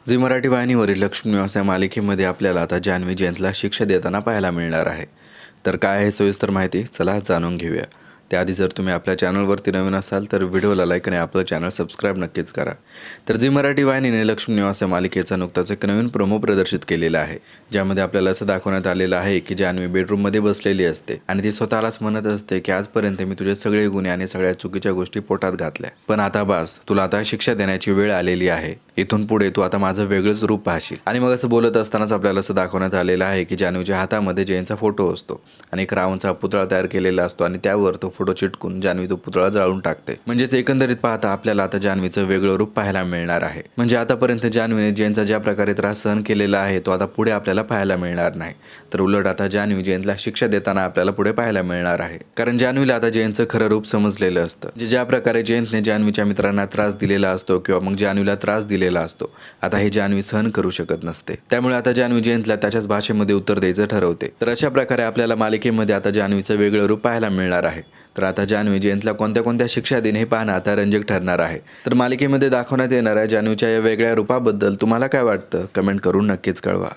Zee Marathi वाहिनीवरील लक्ष्मी निवास या मालिकेमध्ये आपल्याला आता जान्हवी जयंतला शिक्षा देताना पाहायला मिळणार आहे. तर काय आहे सविस्तर माहिती, चला जाणून घेऊया. त्याआधी जर तुम्ही आपल्या चॅनलवरती नवीन असाल तर व्हिडिओला लाईक आणि आपलं चॅनल सबस्क्राईब नक्कीच करा. तर झी मराठी वाहिनीने लक्ष्मी निवास या मालिकेचा नुकताच एक नवीन प्रोमो प्रदर्शित केलेला आहे, ज्यामध्ये आपल्याला असं दाखवण्यात आलेलं आहे की जान्हवी बेडरूममध्ये बसलेली असते आणि ती स्वतःलाच म्हणत असते की आजपर्यंत मी तुझे सगळे गुन्हे आणि सगळ्या चुकीच्या गोष्टी पोटात घातल्या, पण आता बस, तुला आता शिक्षा देण्याची वेळ आलेली आहे. इथून पुढे तू आता माझं वेगळंच रूप पाहशील. आणि मग असं बोलत असतानाच आपल्याला असं दाखवण्यात आलेलं आहे की जान्हवीच्या हातामध्ये जयंतचा फोटो असतो आणि एक रावणचा पुतळा तयार केलेला असतो आणि त्यावर तो फोटो चिटकून जान्हवी तो पुतळा जाळून टाकते. म्हणजेच एकंदरीत पाहता आपल्याला आता जान्हवीचं वेगळं रूप पाहायला मिळणार आहे. म्हणजे आतापर्यंत जान्हवीने जयंतचा ज्या प्रकारे त्रास सहन केलेला आहे तो आता पुढे आपल्याला पाहायला मिळणार नाही. तर उलट आता जान्हवी जयंतला शिक्षा देताना आपल्याला पुढे पाहायला मिळणार आहे. कारण जान्हवीला आता जयंतचं खरं रूप समजलेलं असतं. म्हणजे ज्या प्रकारे जयंतने जान्हवीच्या मित्रांना त्रास दिलेला असतो किंवा मग जान्हवीला त्रास दिलेला असतो, आता हे जान्हवी सहन करू शकत नसते. त्यामुळे आता जान्हवी जयंतला त्याच्याच भाषेमध्ये उत्तर द्यायचं ठरवते. तर अशा प्रकारे आपल्याला मालिकेमध्ये आता जान्हवीचं वेगळं रूप पाहायला मिळणार आहे. तर आता जान्हवी जयंतला कोणत्या कोणत्या शिक्षा देणे हे पाहणं आता रंजक ठरणार आहे. तर मालिकेमध्ये दाखवण्यात येणाऱ्या जान्हवीच्या या वेगळ्या रूपाबद्दल तुम्हाला काय वाटतं, कमेंट करून नक्कीच कळवा.